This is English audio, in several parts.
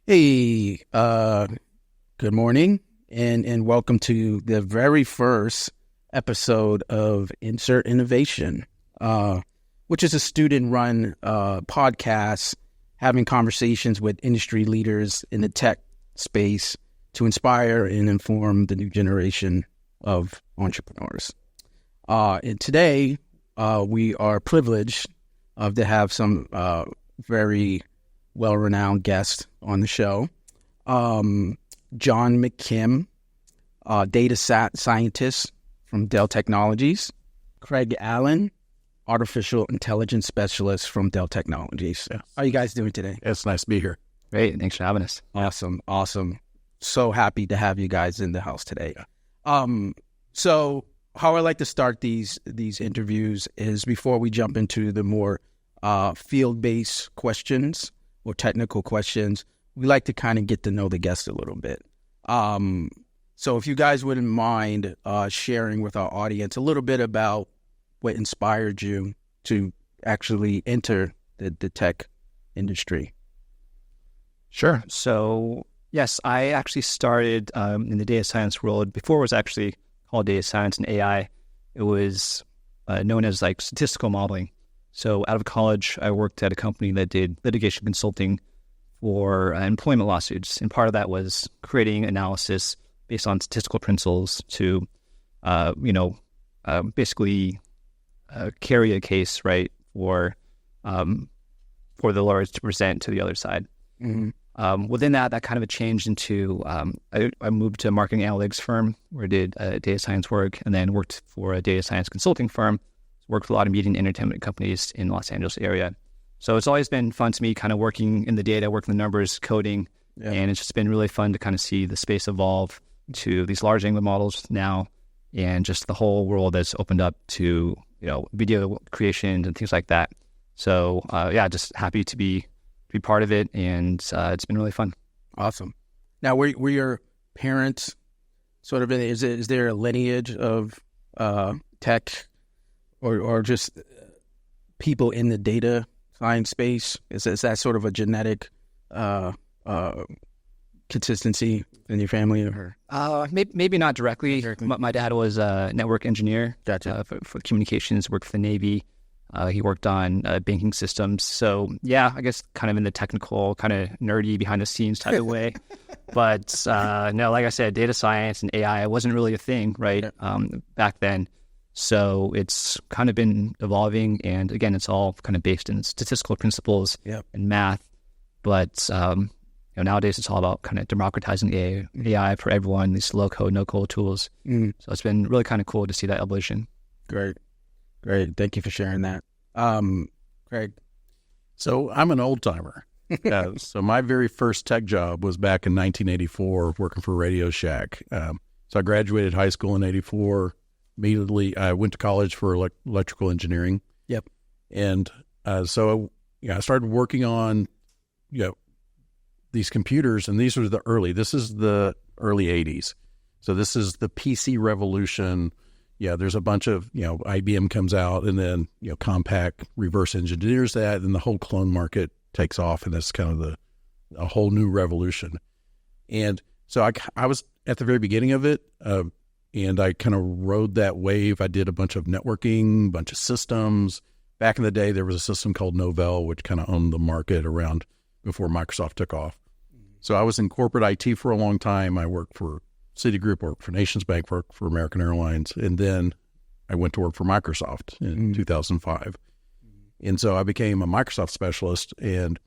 Hey, good morning, and welcome to the very first episode of Insert Innovation, which is a student-run podcast having conversations with industry leaders in the tech space to inspire and inform the new generation of entrepreneurs. And today, we are privileged to have some very well-renowned guest on the show. John McKim, data scientist from Dell Technologies. Craig Allen, artificial intelligence specialist from Dell Technologies. Yes. How are you guys doing today? It's nice to be here. Great. Thanks for having us. Awesome. So happy to have you guys in the house today. So how I like to start these interviews is before we jump into the more field-based questions or technical questions, we like to kind of get to know the guest a little bit. So if you guys wouldn't mind sharing with our audience a little bit about what inspired you to actually enter the tech industry. Sure. So, yes, I actually started in the data science world before it was actually called data science and AI. It was known as like statistical modeling. So out of college, I worked at a company that did litigation consulting for employment lawsuits. And part of that was creating analysis based on statistical principles to, basically carry a case, right, for the lawyers to present to the other side. Mm-hmm. Within that kind of changed into, I moved to a marketing analytics firm where I did data science work, and then worked for a data science consulting firm. Worked with a lot of media and entertainment companies in the Los Angeles area. So it's always been fun to me kind of working in the data, working the numbers, coding. Yeah. And it's just been really fun to kind of see the space evolve to these large language models now, and just the whole world that's opened up to, video creation and things like that. So just happy to be part of it, and it's been really fun. Awesome. Now, were your parents sort of is there a lineage of tech or just people in the data science space? Is that sort of a genetic consistency in your family? Or maybe not directly. My dad was a network engineer. Gotcha. For communications, worked for the Navy. He worked on banking systems. So, yeah, I guess kind of in the technical, kind of nerdy behind the scenes type of way. But no, like I said, data science and AI wasn't really a thing, right, back then. So it's kind of been evolving, and again, it's all kind of based in statistical principles and math. But nowadays, it's all about kind of democratizing AI for everyone. These low code, no code tools. So it's been really kind of cool to see that evolution. Great. Thank you for sharing that, Craig. So I'm an old timer. So my very first tech job was back in 1984, working for Radio Shack. So I graduated high school in '84. Immediately, I went to college for electrical engineering. Yep. And so I started working on, these computers, and this is the early 80s. So this is the PC revolution. Yeah, there's a bunch of, IBM comes out, and then, Compaq reverse engineers that, and the whole clone market takes off, and that's kind of a whole new revolution. And so I was at the very beginning of it, and I kind of rode that wave. I did a bunch of networking, bunch of systems. Back in the day, there was a system called Novell, which kind of owned the market around before Microsoft took off. So I was in corporate IT for a long time. I worked for Citigroup, worked for NationsBank, worked for American Airlines, and then I went to work for Microsoft in 2005. And so I became a Microsoft specialist, and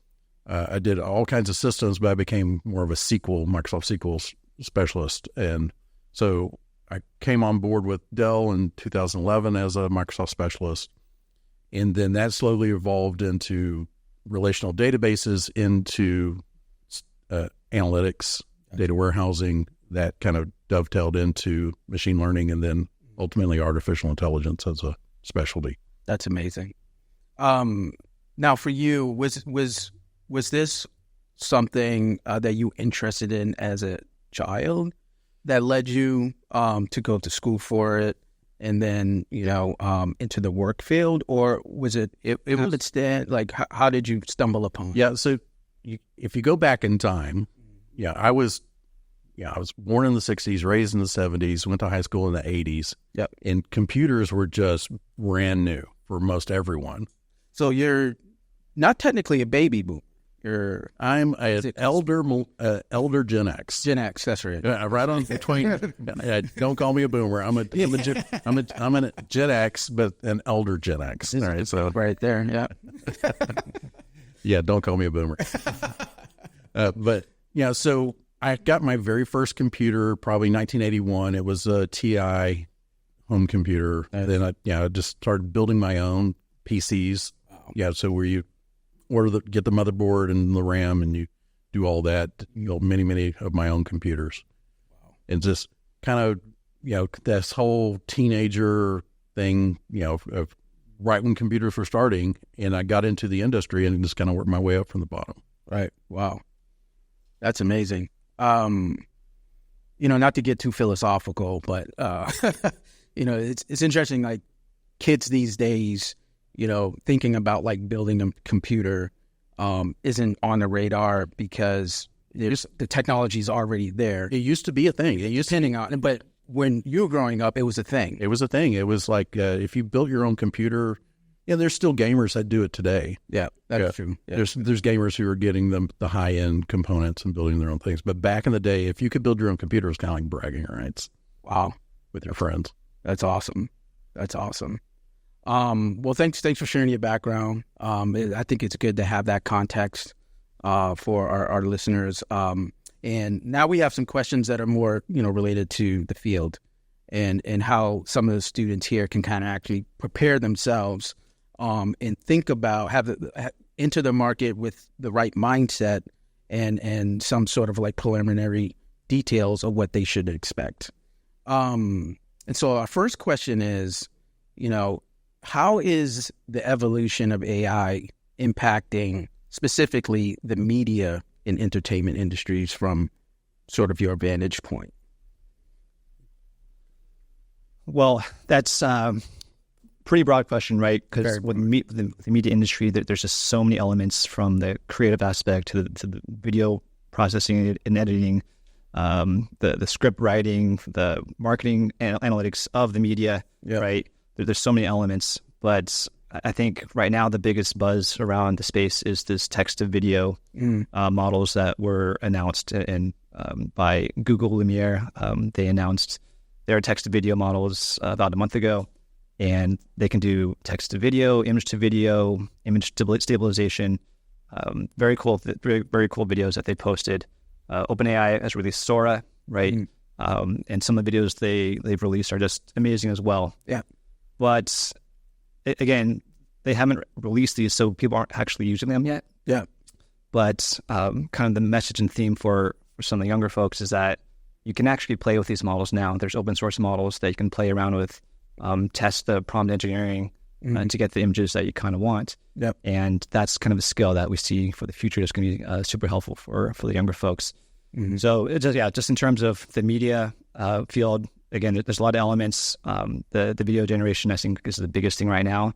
I did all kinds of systems, but I became more of a Microsoft SQL specialist. And so I came on board with Dell in 2011 as a Microsoft specialist, and then that slowly evolved into relational databases, into analytics, data warehousing. That kind of dovetailed into machine learning, and then ultimately artificial intelligence as a specialty. That's amazing. Now, for you, was this something that you interested in as a child that led you to go to school for it, and then into the work field, or was it was like how did you stumble upon it? Yeah, so if you go back in time, I was born in the 60s, raised in the 70s, went to high school in the 80s. Yep. And computers were just brand new for most everyone. So you're not technically a baby boomer. I'm an elder Gen X. Gen X, that's right. Right on between. Don't call me a boomer. I'm a Gen X, but an elder Gen X. All right, so right there, yeah. Yeah, don't call me a boomer. But so I got my very first computer probably 1981. It was a TI home computer. And then I just started building my own PCs. Wow. Yeah, so where you get the motherboard and the RAM, and you do all that. Many of my own computers. Wow. And just kind of this whole teenager thing. Of right when computers were starting, and I got into the industry and just kind of worked my way up from the bottom. Right. Wow. That's amazing. Not to get too philosophical, but it's interesting. Like kids these days, thinking about like building a computer isn't on the radar because the technology is already there. It used to be a thing. It used depending on, but when you were growing up, it was a thing. It was a thing. It was like if you built your own computer. Yeah, there's still gamers that do it today. Yeah, that's true. Yeah. There's gamers who are getting the high end components and building their own things. But back in the day, if you could build your own computer, it was kind of like bragging rights. Wow, with your friends. That's awesome. That's awesome. Well, thanks for sharing your background. I think it's good to have that context for our listeners. And now we have some questions that are more related to the field and how some of the students here can kind of actually prepare themselves. And think about enter the market with the right mindset and some sort of like preliminary details of what they should expect. And so our first question is, how is the evolution of AI impacting specifically the media and entertainment industries from sort of your vantage point? Well, that's pretty broad question, right? Because with the media industry, there's just so many elements from the creative aspect to the video processing and editing, the script writing, the marketing analytics of the media, right? There's so many elements, but I think right now the biggest buzz around the space is this text-to-video models that were announced by Google Lumiere. They announced their text-to-video models about a month ago. And they can do text-to-video, image-to-video, image stabilization. Very cool videos that they posted. OpenAI has released Sora, right? And some of the videos they've released are just amazing as well. Yeah. But again, they haven't released these, so people aren't actually using them yet. Yeah. But kind of the message and theme for some of the younger folks is that you can actually play with these models now. There's open source models that you can play around with. Test the prompt engineering to get the images that you kind of want. Yep. And that's kind of a skill that we see for the future that's going to be super helpful for the younger folks. So it's just in terms of the media field, again, there's a lot of elements. The video generation, I think, is the biggest thing right now.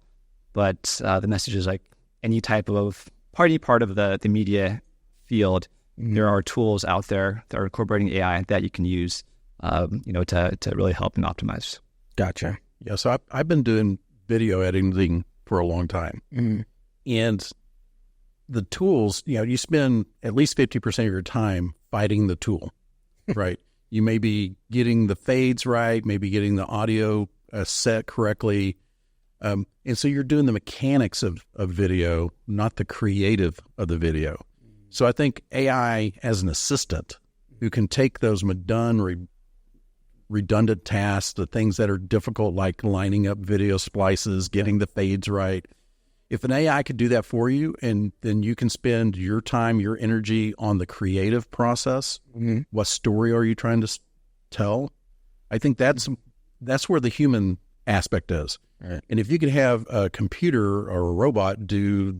But the message is like any type of part of the media field, there are tools out there that are incorporating AI that you can use, to really help and optimize. Gotcha. Yeah, so I've been doing video editing for a long time. And the tools, you spend at least 50% of your time fighting the tool, right? You may be getting the fades right, maybe getting the audio set correctly. And so you're doing the mechanics of video, not the creative of the video. So I think AI as an assistant who can take those redundant tasks, the things that are difficult, like lining up video splices, getting the fades right. If an AI could do that for you, and then you can spend your time, your energy on the creative process. What story are you trying to tell? I think that's where the human aspect is. Right. And if you could have a computer or a robot do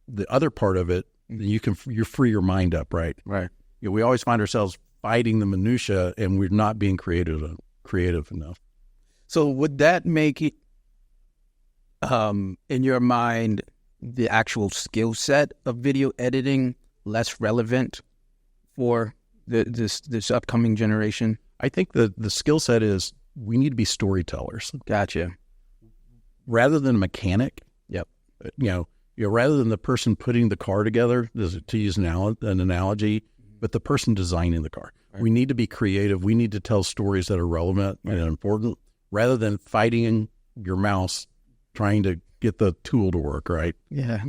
the other part of it, then you free your mind up, right? Right. We always find ourselves fighting the minutia, and we're not being creative enough. So would that make it, in your mind, the actual skill set of video editing less relevant for this upcoming generation? I think the skill set is we need to be storytellers. Gotcha. Rather than a mechanic. Yep. Rather than the person putting the car together, to use an analogy, but the person designing the car. Right. We need to be creative. We need to tell stories that are relevant and important, rather than fighting your mouse trying to get the tool to work, right? Yeah.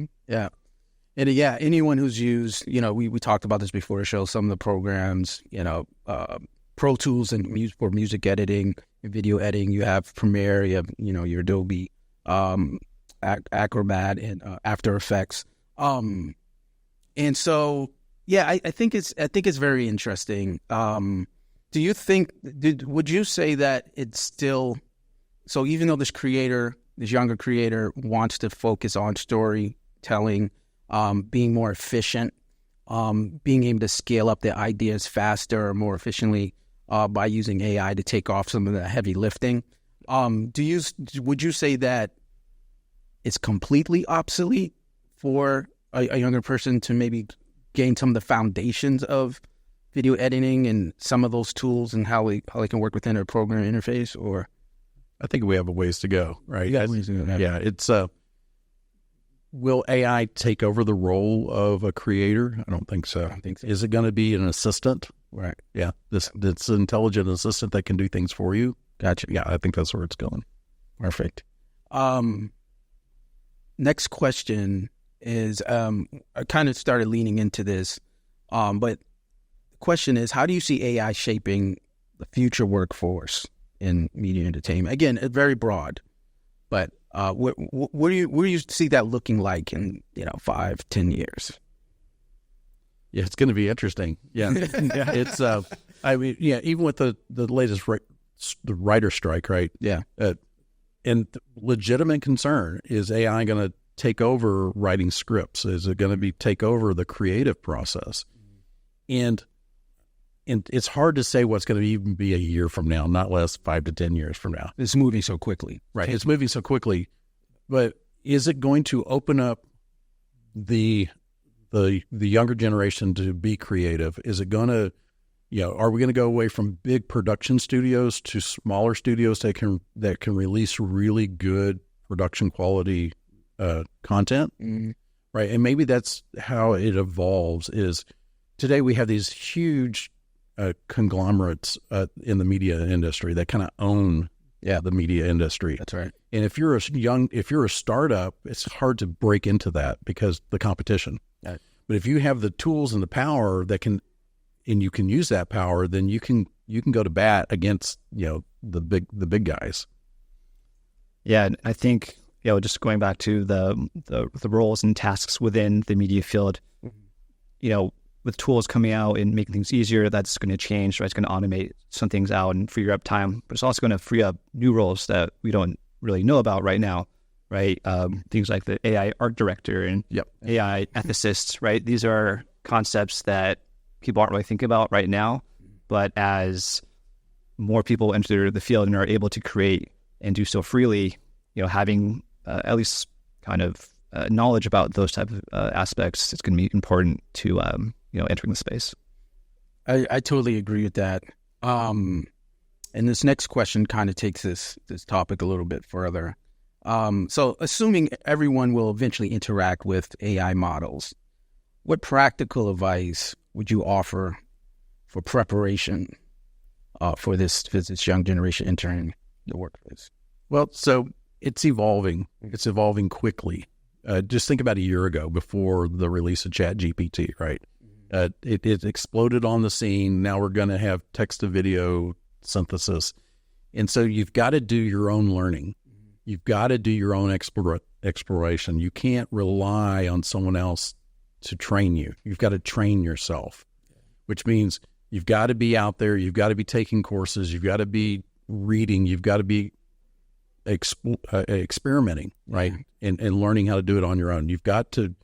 And anyone who's used, we talked about this before the show, some of the programs, Pro Tools and for music editing, video editing, you have Premiere, you have, your Adobe, Acrobat and After Effects. And so, I think it's very interesting. Do you think, would you say that it's still, so even though this younger creator wants to focus on storytelling, being more efficient, being able to scale up the ideas faster or more efficiently by using AI to take off some of the heavy lifting, would you say that it's completely obsolete for a younger person to maybe gain some of the foundations of video editing and some of those tools and how they can work within a program interface? Or I think we have a ways to go, right? Yeah, it's will AI take over the role of a creator? I don't think so. Is it going to be an assistant? Right. Yeah. This intelligent assistant that can do things for you. Gotcha. Yeah, I think that's where it's going. Perfect. Next question is, I kind of started leaning into this, but the question is, how do you see AI shaping the future workforce in media entertainment? Again, it's very broad, but where do you see that looking like in 5-10 years? Yeah, it's going to be interesting. Yeah, it's even with the latest the writer strike, right? Yeah, and legitimate concern is AI going to take over writing scripts? Is it going to take over the creative process? And it's hard to say what's going to even be a year from now, not less 5 to 10 years from now. It's moving so quickly. Right. It's moving so quickly. But is it going to open up the younger generation to be creative? Is it going to, are we going to go away from big production studios to smaller studios that can release really good production quality content? Mm-hmm. Right. And maybe that's how it evolves. Is today we have these huge conglomerates in the media industry that kind of own the media industry. That's right. And if you're a startup, it's hard to break into that because the competition. Right. But if you have the tools and the power and you can use that power, then you can go to bat against the big guys. Yeah, I think just going back to the roles and tasks within the media field, with tools coming out and making things easier, that's going to change, right? It's going to automate some things out and free up time, but it's also going to free up new roles that we don't really know about right now, right? Things like the AI art director and AI ethicists, right? These are concepts that people aren't really thinking about right now, but as more people enter the field and are able to create and do so freely, having at least kind of knowledge about those type of aspects, it's going to be important to entering the space. I totally agree with that. And this next question kind of takes this topic a little bit further. So assuming everyone will eventually interact with AI models, what practical advice would you offer for preparation for this young generation entering the workplace? Well, so it's evolving. It's evolving quickly. Just think about a year ago before the release of ChatGPT, right? It exploded on the scene. Now we're going to have text-to-video synthesis. And so you've got to do your own learning. You've got to do your own exploration. You can't rely on someone else to train you. You've got to train yourself, which means you've got to be out there. You've got to be taking courses. You've got to be reading. You've got to be experimenting, right? And learning how to do it on your own. You've got to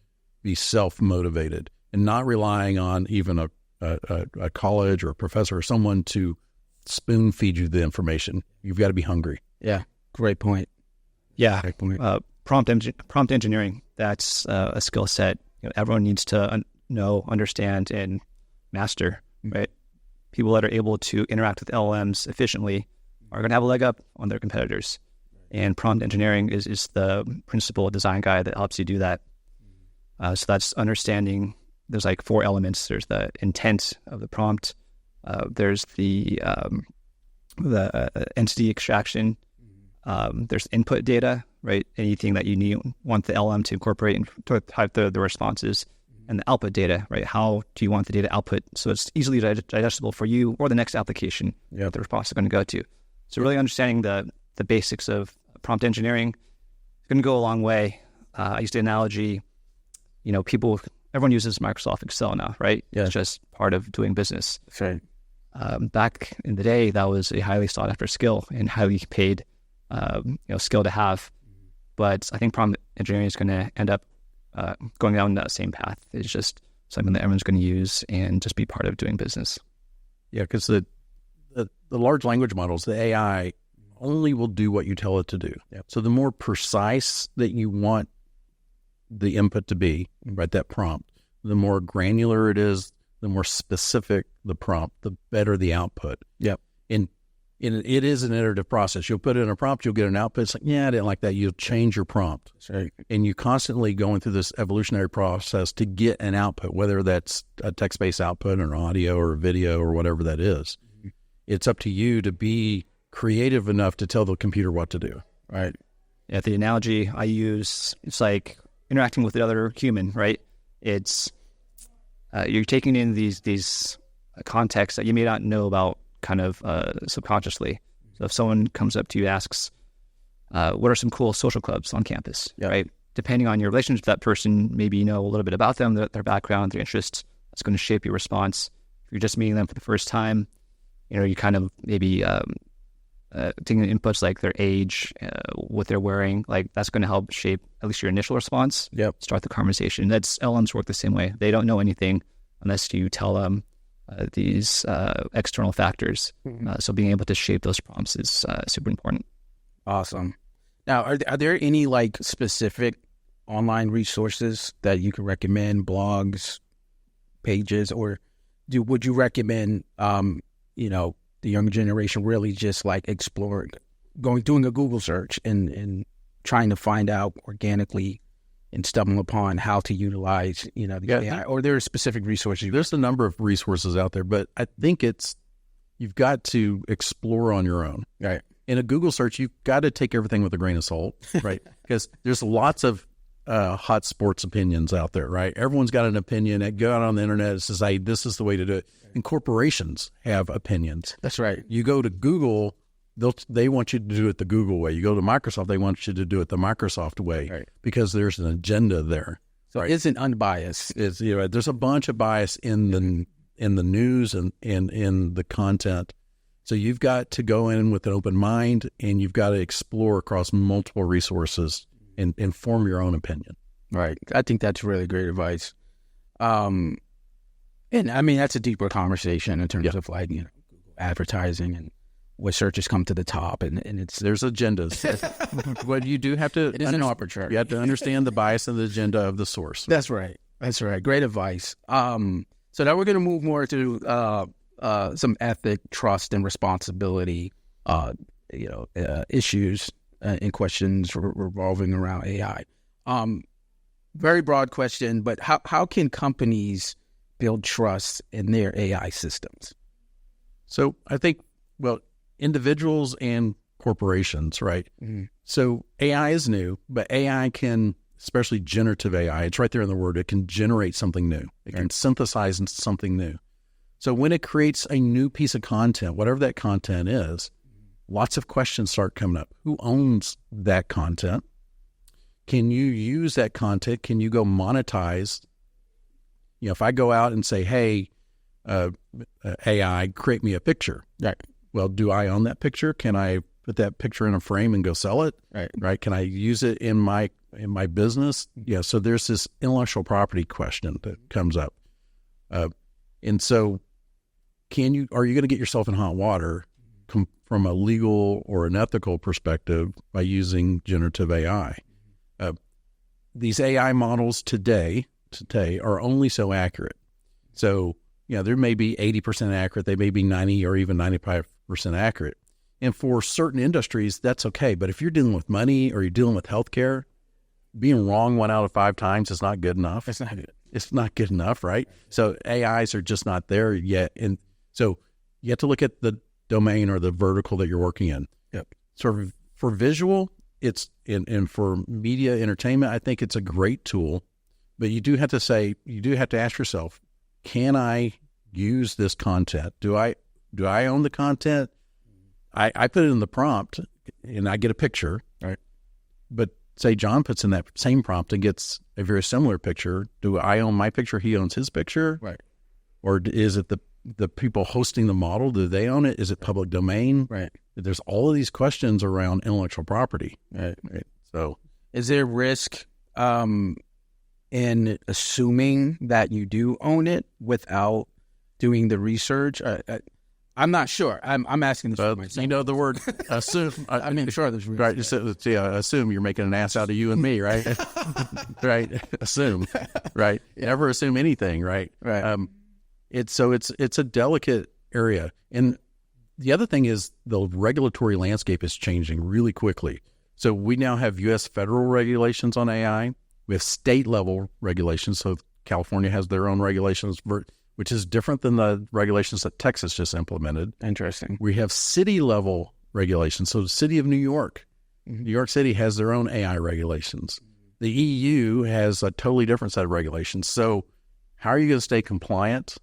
be self-motivated and not relying on even a college or a professor or someone to spoon feed you the information. You've got to be hungry. Yeah, great point. Yeah, great point. Prompt engineering, that's a skill set everyone needs to know, understand, and master, right? People that are able to interact with LLMs efficiently are going to have a leg up on their competitors. And prompt engineering is the principal design guide that helps you do that. So that's understanding. There's like 4 elements. There's the intent of the prompt. There's the entity extraction. There's input data, right? Anything that you want the LM to incorporate and to type the responses, and the output data, right? How do you want the data output so it's easily digestible for you or the next application that the response is going to go to? So really understanding the basics of prompt engineering is going to go a long way. I used the analogy, everyone uses Microsoft Excel now, right? Yeah. It's just part of doing business. That's right. Back in the day, that was a highly sought after skill and highly paid skill to have. But I think prompt engineering is going to end up going down that same path. It's just something that everyone's going to use and just be part of doing business. Yeah, because the large language models, the AI, only will do what you tell it to do. Yep. So the more precise that you want the input to be, right, that prompt, the more granular it is, the more specific the prompt, the better the output. Yep. And it is an iterative process. You'll put in a prompt, you'll get an output. It's like, yeah, I didn't like that. You'll change your prompt. That's right. And you constantly going through this evolutionary process to get an output, whether that's a text-based output or audio or video or whatever that is. Mm-hmm. It's up to you to be creative enough to tell the computer what to do. Right. Yeah, the analogy I use, it's like interacting with another human, right? It's you're taking in these contexts that you may not know about kind of subconsciously. So if someone comes up to you and asks, what are some cool social clubs on campus, right? Depending on your relationship to that person, maybe you know a little bit about them, their background, their interests. That's going to shape your response. If you're just meeting them for the first time, you kind of maybe taking inputs like their age, what they're wearing, like that's going to help shape at least your initial response. Yep. Start the conversation. LLMs work the same way. They don't know anything unless you tell them these external factors. So being able to shape those prompts is super important. Awesome. Now, are there any like specific online resources that you can recommend, blogs, pages, or would you recommend, the younger generation really just like exploring, doing a Google search and trying to find out organically and stumble upon how to utilize, the AI, or there are specific resources? There's a number of resources out there, but I think you've got to explore on your own. Right. In a Google search, you've got to take everything with a grain of salt, right? Because there's lots of hot sports opinions out there, right? Everyone's got an opinion. Go out on the internet, it says, hey, this is the way to do it. And corporations have opinions. That's right. You go to Google, they want you to do it the Google way. You go to Microsoft, they want you to do it the Microsoft way, right, because there's an agenda there. So it isn't unbiased. There's a bunch of bias in the news and in the content. So you've got to go in with an open mind, and you've got to explore across multiple resources and form your own opinion. Right. I think that's really great advice. And I mean, that's a deeper conversation in terms of like, Google advertising and what searches come to the top, and there's agendas. But you do have to. It is an arbitrary. You have to understand the bias and the agenda of the source. That's right. That's right. Great advice. So now we're going to move more to some ethic, trust, and responsibility, issues and questions revolving around AI. Very broad question, but how can companies build trust in their AI systems? So I think, individuals and corporations, right? Mm-hmm. So AI is new, but AI can, especially generative AI, it's right there in the word, it can generate something new. It can synthesize into something new. So when it creates a new piece of content, whatever that content is, lots of questions start coming up. Who owns that content? Can you use that content? Can you go monetize? If I go out and say, hey, AI, create me a picture. Right. Well, do I own that picture? Can I put that picture in a frame and go sell it? Right. Can I use it in my business? Yeah. So there's this intellectual property question that comes up. And so are you going to get yourself in hot water from a legal or an ethical perspective by using generative AI? These AI models today, today are only so accurate. So, there may be 80% accurate, they may be 90 or even 95% accurate. And for certain industries, that's okay. But if you're dealing with money or you're dealing with healthcare, being wrong 1 out of 5 times is not good enough. It's not good. It's not good enough, right? So AIs are just not there yet. And so you have to look at the domain or the vertical that you're working in. Yep. So for visual, it's and for media entertainment, I think it's a great tool. But you do have to ask yourself, can I use this content? Do I own the content? I put it in the prompt and I get a picture. Right. But say John puts in that same prompt and gets a very similar picture. Do I own my picture? He owns his picture? Right. Or is it the people hosting the model? Do they own it? Is it public domain? Right. There's all of these questions around intellectual property. Right. So is there risk in assuming that you do own it without doing the research? I'm not sure. I'm asking this for myself. The word assume. I mean, sure, there's risk. Right. So, assume you're making an ass out of you and me, right? Right. Assume. Right. Never assume anything. Right. Right. It's a delicate area. And the other thing is the regulatory landscape is changing really quickly. So we now have U.S. federal regulations on AI. We have state level regulations. So California has their own regulations, which is different than the regulations that Texas just implemented. Interesting. We have city level regulations. So the city of New York, New York City has their own AI regulations. The EU has a totally different set of regulations. So how are you going to stay compliant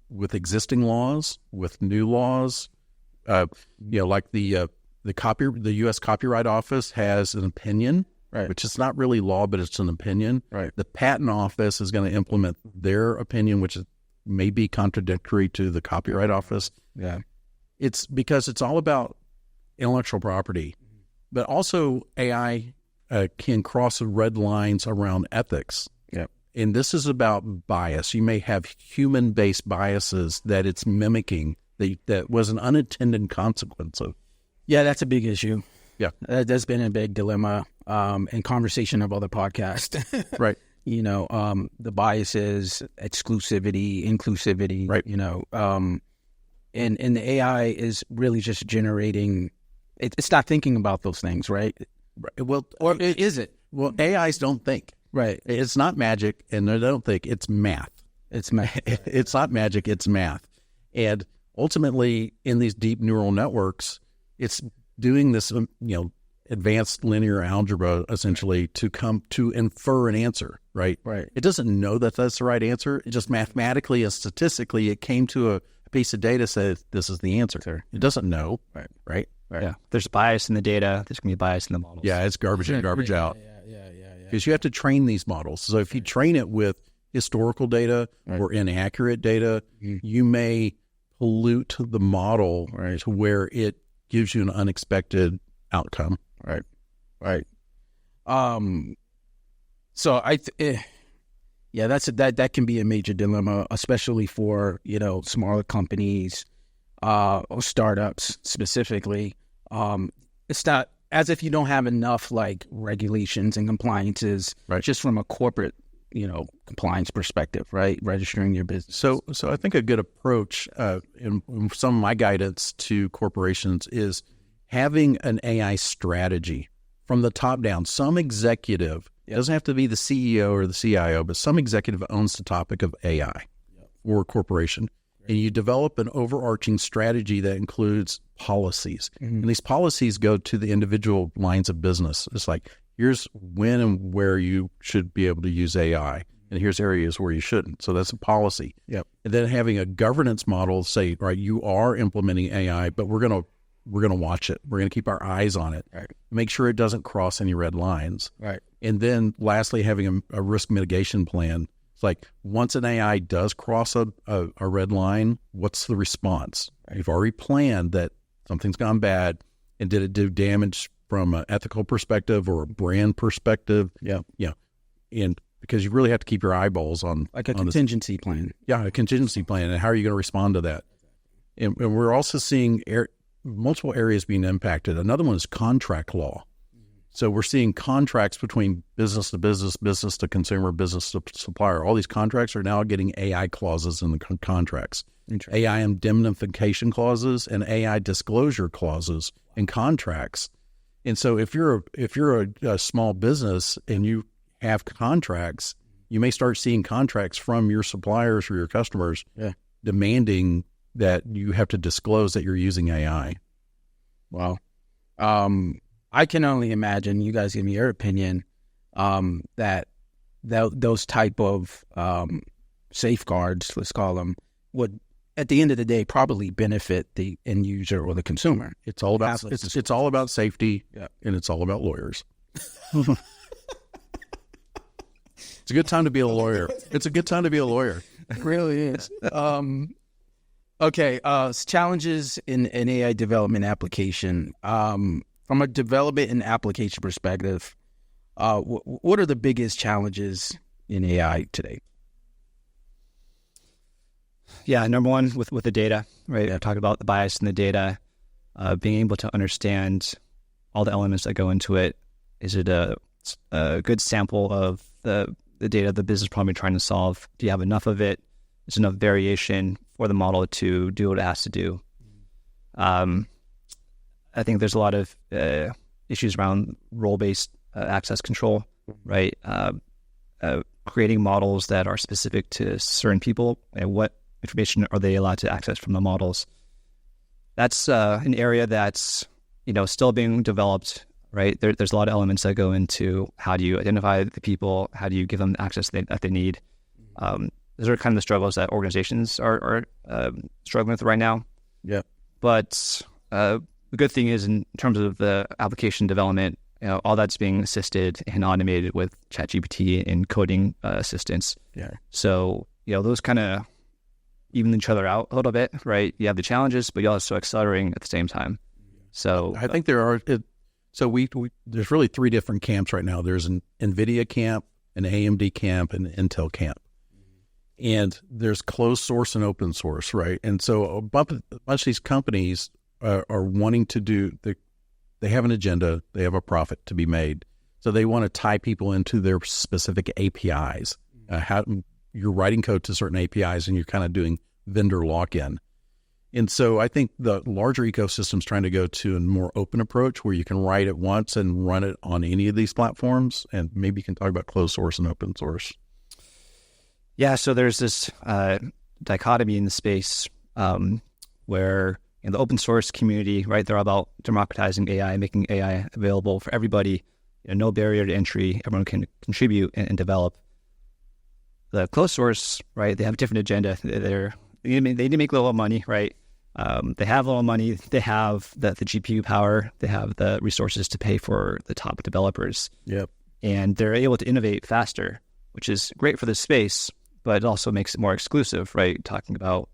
with existing laws, with new laws? Like the U.S. Copyright Office has an opinion, right, which is not really law, but it's an opinion. Right. The Patent Office is going to implement their opinion, which may be contradictory to the Copyright Office. Yeah. It's because it's all about intellectual property, but also AI can cross red lines around ethics. Yeah. And this is about bias. You may have human-based biases that it's mimicking that was an unintended consequence of. Yeah, that's a big issue. Yeah. That's been a big dilemma in conversation of other podcasts. Right. The biases, exclusivity, inclusivity, right. And the AI is really just generating, it's not thinking about those things, right? Well, or is it? Well, AIs don't think. Right. It's not magic, and they don't think. It's math. It's math. It's not magic, it's math. And ultimately, in these deep neural networks, it's doing this, advanced linear algebra, essentially, to infer an answer, right? Right. It doesn't know that that's the right answer. It just mathematically and statistically, it came to a piece of data said this is the answer. It doesn't know, right? Yeah. There's bias in the data. There's going to be bias in the models. Yeah, it's garbage in, garbage out. Yeah. Because you have to train these models. So if you train it with historical data or inaccurate data, you may pollute the model to where it gives you an unexpected outcome. Right. So that can be a major dilemma, especially for smaller companies or startups specifically. It's not as if you don't have enough regulations and compliances just from a corporate compliance perspective, right? Registering your business. So I think a good approach in some of my guidance to corporations is having an AI strategy from the top down. Some executive, it doesn't have to be the CEO or the CIO, but some executive owns the topic of AI for a corporation. And you develop an overarching strategy that includes policies. And these policies go to the individual lines of business. It's like, here's when and where you should be able to use AI, and here's areas where you shouldn't. So that's a policy. Yep. And then having a governance model say, right, you are implementing AI, but we're gonna watch it. We're gonna keep our eyes on it. Right. Make sure it doesn't cross any red lines. Right. And then lastly, having a risk mitigation plan. It's like once an AI does cross a red line, what's the response? You've already planned that something's gone bad, and did it do damage from an ethical perspective or a brand perspective? Yeah. And because you really have to keep your eyeballs on a contingency plan. Yeah, a contingency plan. And how are you going to respond to that? And we're also seeing multiple areas being impacted. Another one is contract law. So we're seeing contracts between business to business, business to consumer, business to supplier. All these contracts are now getting AI clauses in the contracts, AI indemnification clauses and AI disclosure clauses in contracts. And so if you're a small business and you have contracts, you may start seeing contracts from your suppliers or your customers demanding that you have to disclose that you're using AI. Wow. I can only imagine, you guys give me your opinion, that those type of safeguards, let's call them, would, at the end of the day, probably benefit the end user or the consumer. It's all about it's all about safety, and it's all about lawyers. It's a good time to be a lawyer. It's a good time to be a lawyer. It really is. Okay, challenges in AI development application. From a development and application perspective, what are the biggest challenges in AI today? Yeah, number one, with the data, right? I talked about the bias in the data, being able to understand all the elements that go into it. Is it a good sample of the data the business problem you're trying to solve? Do you have enough of it? Is enough variation for the model to do what it has to do? I think there's a lot of issues around role-based access control, right? Creating models that are specific to certain people, and what information are they allowed to access from the models? That's an area that's still being developed, right? There's a lot of elements that go into how do you identify the people, how do you give them the access that they need. Those are kind of the struggles that organizations are struggling with right now. Yeah. But the good thing is, in terms of the application development, all that's being assisted and automated with ChatGPT and coding assistance. Yeah. So those kind of even each other out a little bit, right? You have the challenges, but you're also accelerating at the same time. So I think there are. There's really three different camps right now. There's an NVIDIA camp, an AMD camp, and an Intel camp. And there's closed source and open source, right? And so a bunch of these companies are wanting to do, they have an agenda, they have a profit to be made. So they want to tie people into their specific APIs. How you're writing code to certain APIs and you're kind of doing vendor lock-in. And so I think the larger ecosystem is trying to go to a more open approach where you can write it once and run it on any of these platforms. And maybe you can talk about closed source and open source. Yeah, so there's this dichotomy in the space where in the open source community, right, they're all about democratizing AI, making AI available for everybody, no barrier to entry, everyone can contribute and develop. The closed source, right, they have a different agenda. They need to make a little money, right? They have a little money, they have the GPU power, they have the resources to pay for the top developers. Yep. And they're able to innovate faster, which is great for the space, but it also makes it more exclusive, right? Talking about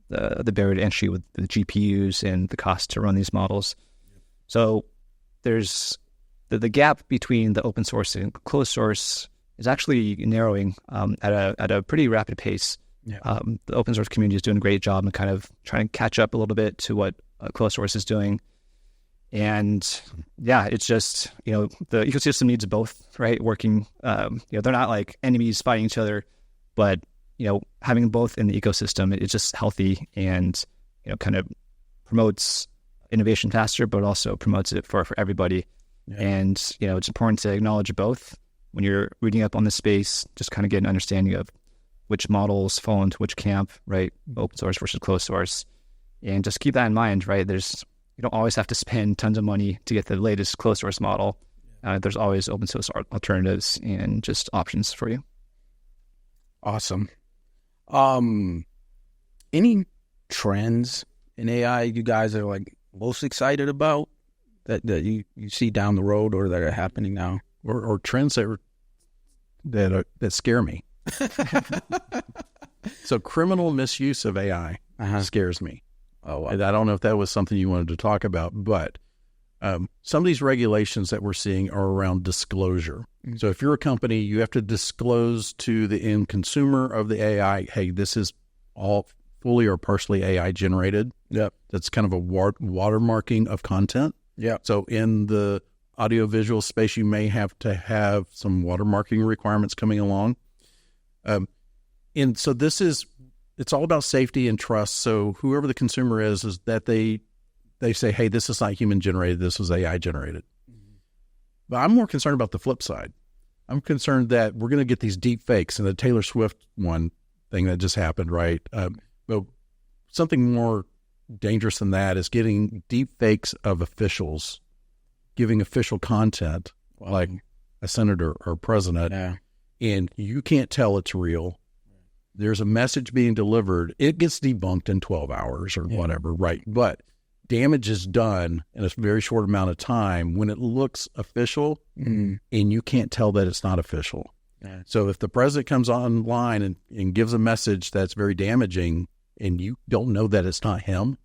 the barrier to entry with the GPUs and the cost to run these models. So there's the gap between the open source and closed source is actually narrowing at a pretty rapid pace. Yeah. The open source community is doing a great job and kind of trying to catch up a little bit to what closed source is doing. And yeah, it's just, the ecosystem needs both, right? Working, they're not like enemies fighting each other, but, having both in the ecosystem, it's just healthy and, kind of promotes innovation faster, but also promotes it for everybody. Yeah. And, it's important to acknowledge both when you're reading up on the space, just kind of get an understanding of which models fall into which camp, right? Open source versus closed source. And just keep that in mind, right? You don't always have to spend tons of money to get the latest closed source model. There's always open source alternatives and just options for you. Awesome. Any trends in AI you guys are like most excited about that you see down the road or that are happening now, or trends that scare me? So criminal misuse of AI scares me. Oh, wow. And I don't know if that was something you wanted to talk about, but some of these regulations that we're seeing are around disclosure. Mm-hmm. So if you're a company, you have to disclose to the end consumer of the AI, hey, this is all fully or partially AI generated. Yep. That's kind of a watermarking of content. Yeah. So in the audiovisual space, you may have to have some watermarking requirements coming along. And so it's all about safety and trust. So whoever the consumer is that they say, hey, this is not human generated, this was AI generated. But I'm more concerned about the flip side. I'm concerned that we're going to get these deep fakes, and the Taylor Swift thing that just happened, right? But something more dangerous than that is getting deep fakes of officials giving official content, like a senator or president, and you can't tell it's real. There's a message being delivered. It gets debunked in 12 hours or whatever, right? But damage is done in a very short amount of time when it looks official, and you can't tell that it's not official. Yeah. So if the president comes online and gives a message that's very damaging, and you don't know that it's not him,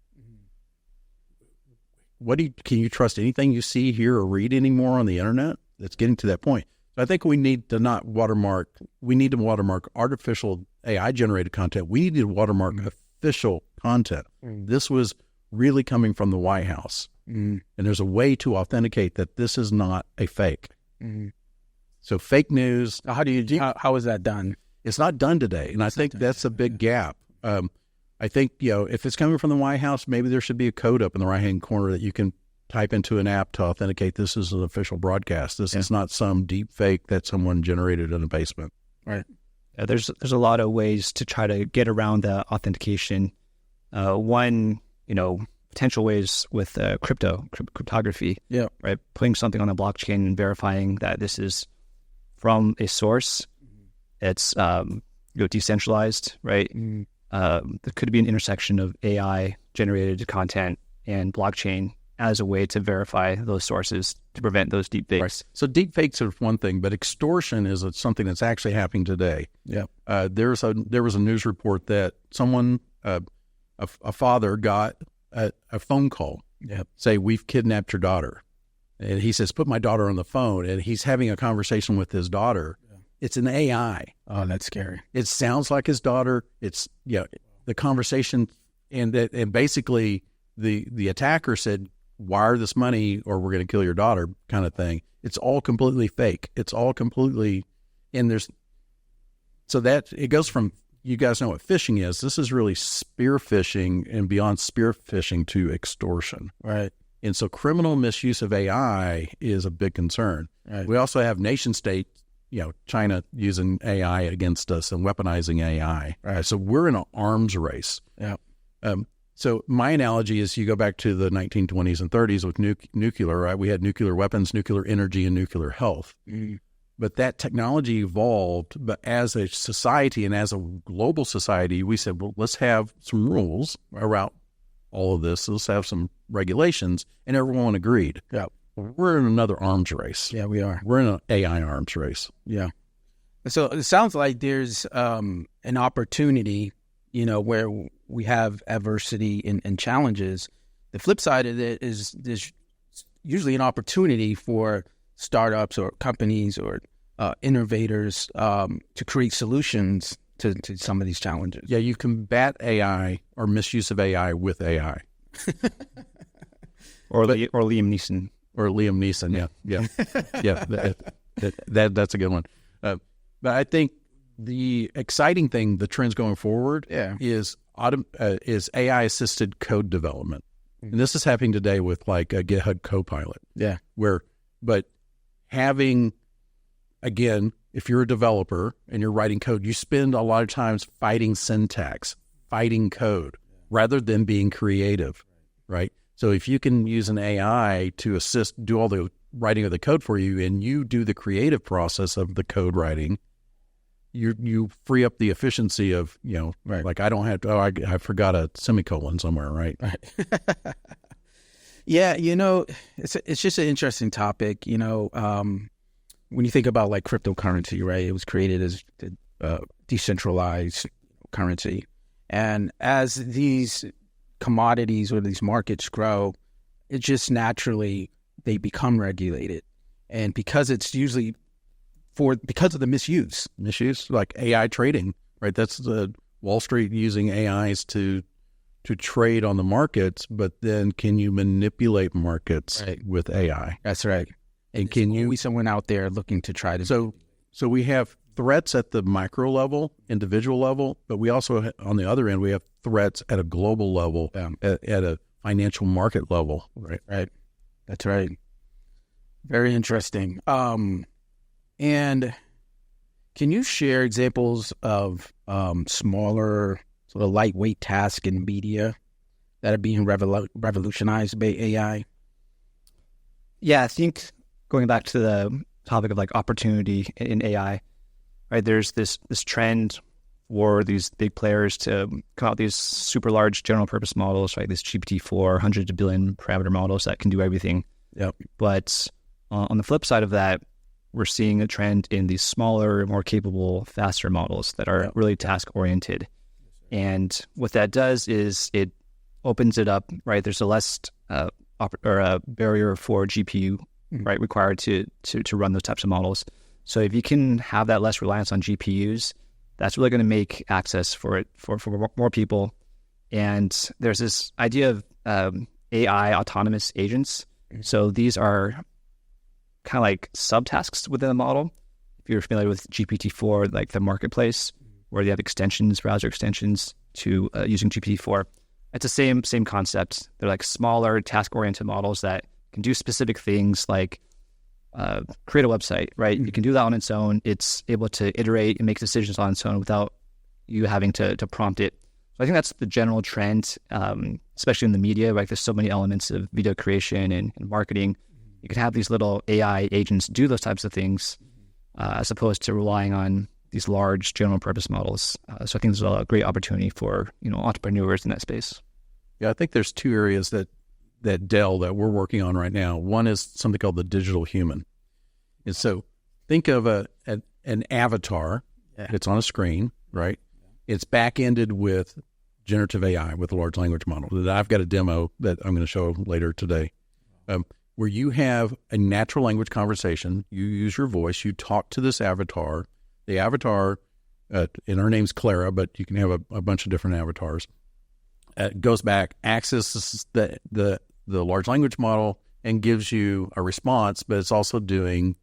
can you trust anything you see, hear, or read anymore on the internet? It's getting to that point. So I think we need to not watermark. We need to watermark artificial AI generated content. We need to watermark official content. This was really coming from the White House, and there's a way to authenticate that this is not a fake. So fake news. How is that done? It's not done today, and I think that's a big gap. I think, if it's coming from the White House, maybe there should be a code up in the right-hand corner that you can type into an app to authenticate this is an official broadcast. This is not some deep fake that someone generated in a basement. Right. Yeah, there's a lot of ways to try to get around the authentication. One, potential ways with cryptography. Yeah. Right. Putting something on a blockchain and verifying that this is from a source. It's decentralized, right? There could be an intersection of AI generated content and blockchain as a way to verify those sources to prevent those deep fakes. Right. So deep fakes are one thing, but extortion is something that's actually happening today. Yeah. There was a news report that someone, a father, got a phone call. Yeah. Say, we've kidnapped your daughter, and he says, put my daughter on the phone, and he's having a conversation with his daughter. It's an AI. Oh, that's scary. It sounds like his daughter. It's the conversation, and basically the attacker said, wire this money or we're going to kill your daughter, kind of thing. It's all completely fake. It's all completely, so that it goes from, you guys know what phishing is. This is really spear phishing and beyond spear phishing to extortion. Right. And so criminal misuse of AI is a big concern. Right. We also have nation states, China using AI against us and weaponizing AI. Right. So we're in an arms race. Yeah. So my analogy is you go back to the 1920s and 30s with nuclear, right? We had nuclear weapons, nuclear energy, and nuclear health. But that technology evolved. But as a society and as a global society, we said, well, let's have some rules around all of this. Let's have some regulations. And everyone agreed. Yeah. We're in another arms race. Yeah, we are. We're in an AI arms race. Yeah. So it sounds like there's an opportunity, where we have adversity and challenges. The flip side of it is there's usually an opportunity for startups or companies or innovators to create solutions to some of these challenges. Yeah, you combat AI or misuse of AI with AI. or Liam Neeson. Or Liam Neeson, yeah. That's a good one. But I think the exciting thing, the trends going forward, is AI assisted code development, and this is happening today with like a GitHub Copilot. Yeah, but having, again, if you're a developer and you're writing code, you spend a lot of times fighting syntax, fighting code, rather than being creative, right? So if you can use an AI to do all the writing of the code for you, and you do the creative process of the code writing, you free up the efficiency of, right. Like I don't have to, I forgot a semicolon somewhere, right? Yeah, it's just an interesting topic. When you think about like cryptocurrency, right? It was created as decentralized currency, and as these commodities or these markets grow, it just naturally they become regulated, and because it's usually because of the misuse, like AI trading, right? That's the Wall Street using AIs to trade on the markets, but then can you manipulate markets with AI? That's right. And can you? Someone out there looking to try to. So we have threats at the micro level, individual level, but we also, on the other end, we have threats at a global level, at a financial market level. Right. That's right. Very interesting. And can you share examples of smaller, sort of lightweight tasks in media that are being revolutionized by AI? Yeah, I think going back to the topic of like opportunity in AI, right? There's this trend for these big players to come out with these super large general purpose models, right? This GPT-4, hundreds of billion parameter models that can do everything. Yep. But on the flip side of that, we're seeing a trend in these smaller, more capable, faster models that are really task-oriented. And what that does is it opens it up, right? There's a less a barrier for GPU, right, required to run those types of models. So if you can have that less reliance on GPUs, that's really going to make access for it for more people. And there's this idea of AI autonomous agents. So these are kind of like subtasks within the model. If you're familiar with GPT-4, like the marketplace, where you have extensions, browser extensions to using GPT-4, it's the same concept. They're like smaller task-oriented models that can do specific things like create a website, right? You can do that on its own. It's able to iterate and make decisions on its own without you having to prompt it. So I think that's the general trend, especially in the media, right? There's so many elements of video creation and marketing. You can have these little AI agents do those types of things as opposed to relying on these large general purpose models. So I think there's a great opportunity for, entrepreneurs in that space. Yeah, I think there's two areas that Dell that we're working on right now. One is something called the digital human. And so think of an avatar. It's on a screen, right? It's back-ended with generative AI, with a large language model that I've got a demo that I'm going to show later today, where you have a natural language conversation. You use your voice. You talk to this avatar. The avatar, and her name's Clara, but you can have a bunch of different avatars. Goes back, accesses the large language model and gives you a response, but it's also doing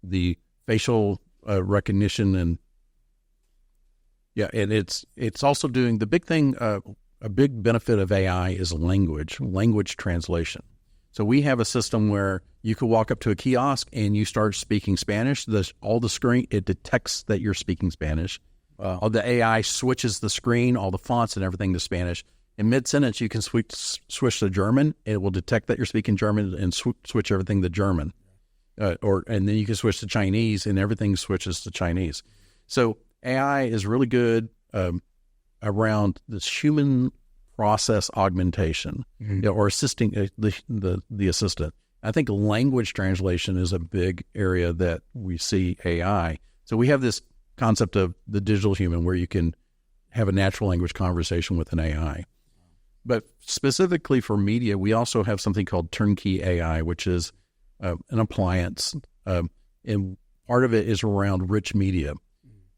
the facial recognition and it's also doing the big thing. A big benefit of AI is language translation. So we have a system where you could walk up to a kiosk and you start speaking Spanish. All the screen, it detects that you're speaking Spanish. All the AI switches the screen, all the fonts and everything to Spanish. In mid-sentence, you can switch to German. It will detect that you're speaking German and switch everything to German. And then you can switch to Chinese and everything switches to Chinese. So AI is really good around this human process augmentation, or assisting the assistant. I think language translation is a big area that we see AI. So we have this concept of the digital human where you can have a natural language conversation with an AI. But specifically for media, we also have something called turnkey AI, which is an appliance. And part of it is around rich media.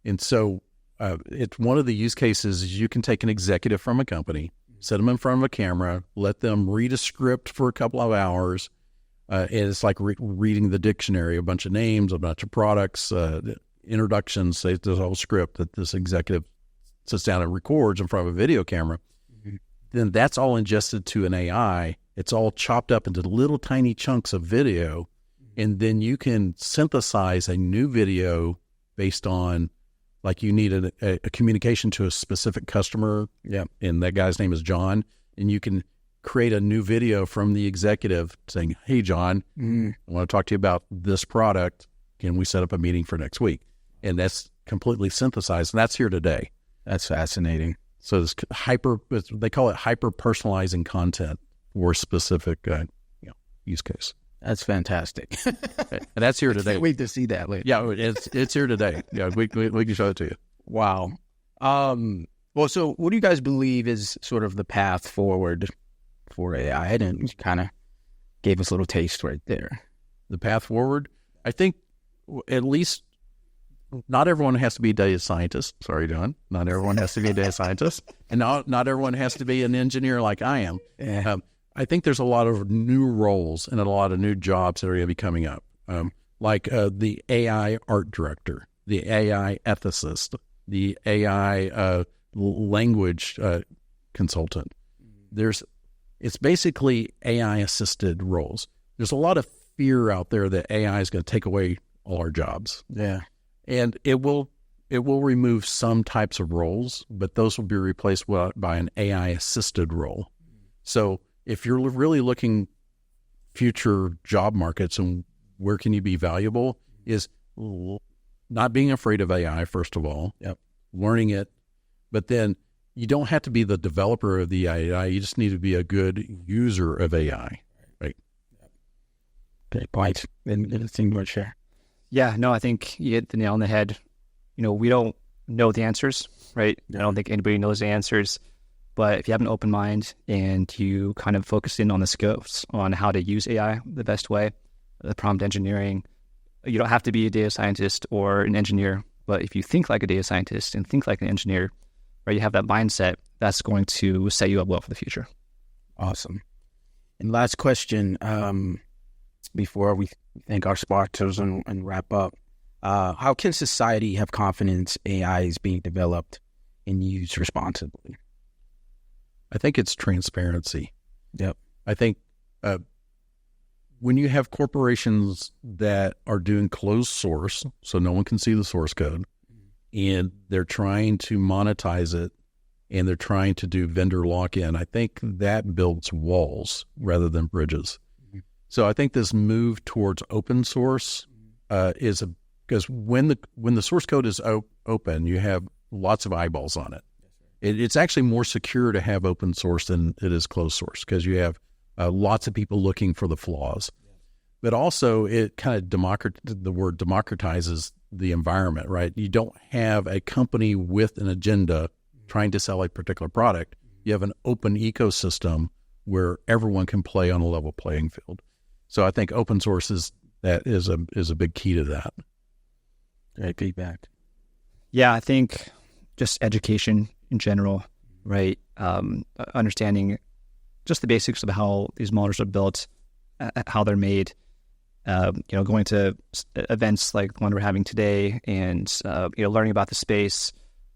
And so it's one of the use cases is you can take an executive from a company, set them in front of a camera, let them read a script for a couple of hours. And it's like reading the dictionary, a bunch of names, a bunch of products, introductions. There's a whole script that this executive sits down and records in front of a video camera. Then that's all ingested to an AI. It's all chopped up into little tiny chunks of video. And then you can synthesize a new video based on, like, you need a communication to a specific customer. Yeah. And that guy's name is John. And you can create a new video from the executive saying, "Hey, John, I want to talk to you about this product. Can we set up a meeting for next week?" And that's completely synthesized. And that's here today. That's fascinating. So it's they call it hyper-personalizing content for a specific use case. That's fantastic. And that's here today. I can't wait to see that later. Yeah, it's here today. Yeah, we can show it to you. Wow. Well, so what do you guys believe is sort of the path forward for AI? And you kind of gave us a little taste right there. The path forward? I think at least not everyone has to be a data scientist. Sorry, John. Not everyone has to be a data scientist. And not everyone has to be an engineer like I am. Yeah. I think there's a lot of new roles and a lot of new jobs that are going to be coming up. like the AI art director, the AI ethicist, the AI language consultant. It's basically AI assisted roles. There's a lot of fear out there that AI is going to take away all our jobs. Yeah. And it will remove some types of roles, but those will be replaced by an AI assisted role. So if you're really looking future job markets and where can you be valuable, is not being afraid of AI, first of all, learning it, but then you don't have to be the developer of the AI. You just need to be a good user of AI, right? Great point. Anything more to share? Yeah, no, I think you hit the nail on the head. We don't know the answers, right? I don't think anybody knows the answers. But if you have an open mind and you kind of focus in on the skills on how to use AI the best way, the prompt engineering, you don't have to be a data scientist or an engineer. But if you think like a data scientist and think like an engineer, right, you have that mindset, that's going to set you up well for the future. Awesome. And last question, before we thank our sponsors and wrap up, how can society have confidence AI is being developed and used responsibly? I think it's transparency. Yep. I think when you have corporations that are doing closed source, so no one can see the source code, and they're trying to monetize it, and they're trying to do vendor lock-in, I think that builds walls rather than bridges. Mm-hmm. So I think this move towards open source because when the source code is open, you have lots of eyeballs on it. It's actually more secure to have open source than it is closed source because you have lots of people looking for the flaws. But also it kind of democratizes the environment, right? You don't have a company with an agenda trying to sell a particular product. You have an open ecosystem where everyone can play on a level playing field. So I think open source is a big key to that. Great feedback. Yeah, I think just education in general, right? Understanding just the basics of how these models are built, how they're made, going to events like the one we're having today and, learning about the space.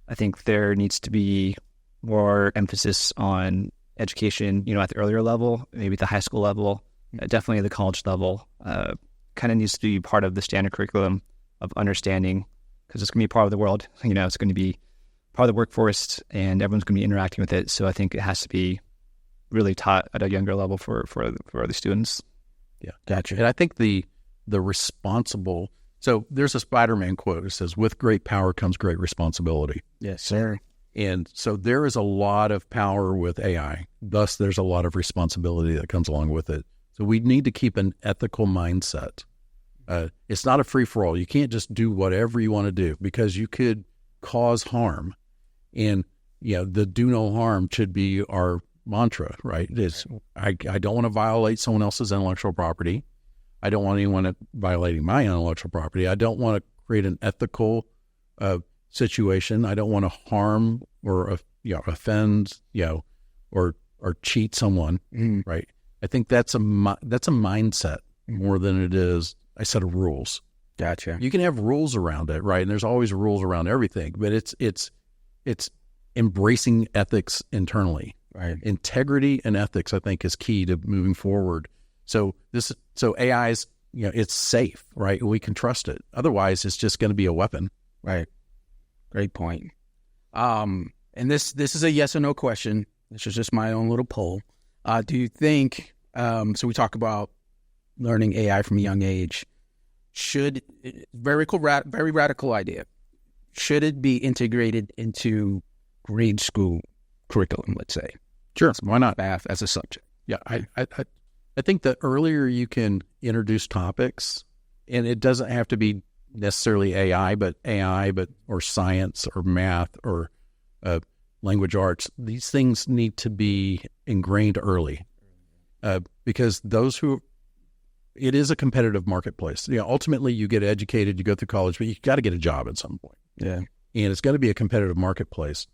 I think there needs to be more emphasis on education, at the earlier level, maybe the high school level, definitely at the college level, kind of needs to be part of the standard curriculum of understanding because it's going to be part of the world, it's going to be part of the workforce and everyone's going to be interacting with it. So I think it has to be really taught at a younger level for the students. Yeah, gotcha. And I think the responsible. So there's a Spider-Man quote. It says, "With great power comes great responsibility." Yes, sir. And so there is a lot of power with AI. Thus, there's a lot of responsibility that comes along with it. So we need to keep an ethical mindset. It's not a free-for-all. You can't just do whatever you want to do because you could cause harm. And, the do no harm should be our mantra, right? I don't want to violate someone else's intellectual property. I don't want anyone violating my intellectual property. I don't want to create an ethical situation. I don't want to harm or offend, or cheat someone, right? I think that's a mindset more than it is a set of rules. Gotcha. You can have rules around it, right? And there's always rules around everything, but it's embracing ethics internally. Right. Integrity and ethics, I think, is key to moving forward. So AI is, it's safe, right? We can trust it. Otherwise, it's just going to be a weapon. Right. Great point. And this is a yes or no question. This is just my own little poll. Do you think, so we talk about learning AI from a young age, very radical idea. Should it be integrated into grade school curriculum, let's say? Sure. Why not? Math as a subject. Yeah. I think the earlier you can introduce topics, and it doesn't have to be necessarily AI, or science or math or language arts. These things need to be ingrained early because it is a competitive marketplace. Ultimately you get educated, you go through college, but you got to get a job at some point. Yeah. And it's got to be a competitive marketplace.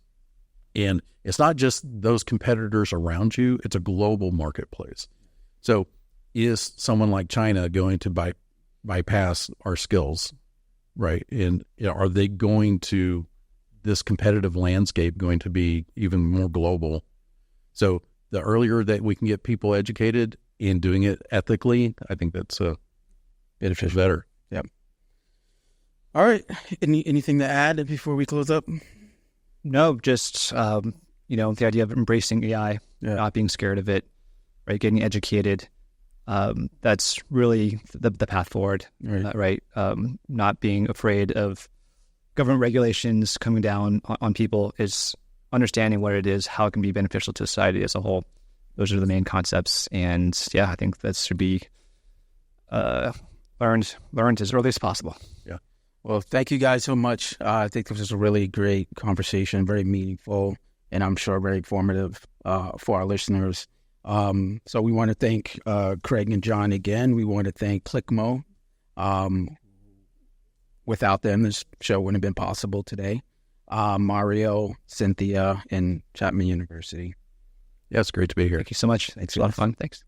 And it's not just those competitors around you, it's a global marketplace. So is someone like China going to bypass our skills, right? And are they going to, this competitive landscape going to be even more global? So the earlier that we can get people educated in doing it ethically, I think that's better. Yep. All right. Anything to add before we close up? No, just, the idea of embracing AI, not being scared of it, right? Getting educated. That's really the path forward, right? Not being afraid of government regulations coming down on people, is understanding what it is, how it can be beneficial to society as a whole. Those are the main concepts. And I think that should be learned as early as possible. Yeah. Well, thank you guys so much. I think this was a really great conversation, very meaningful, and I'm sure very informative for our listeners. So we want to thank Craig and John again. We want to thank Clicmo. Without them, this show wouldn't have been possible today. Mario, Cynthia, and Chapman University. Yeah, it's great to be here. Thank you so much. It's a lot of fun. Thanks.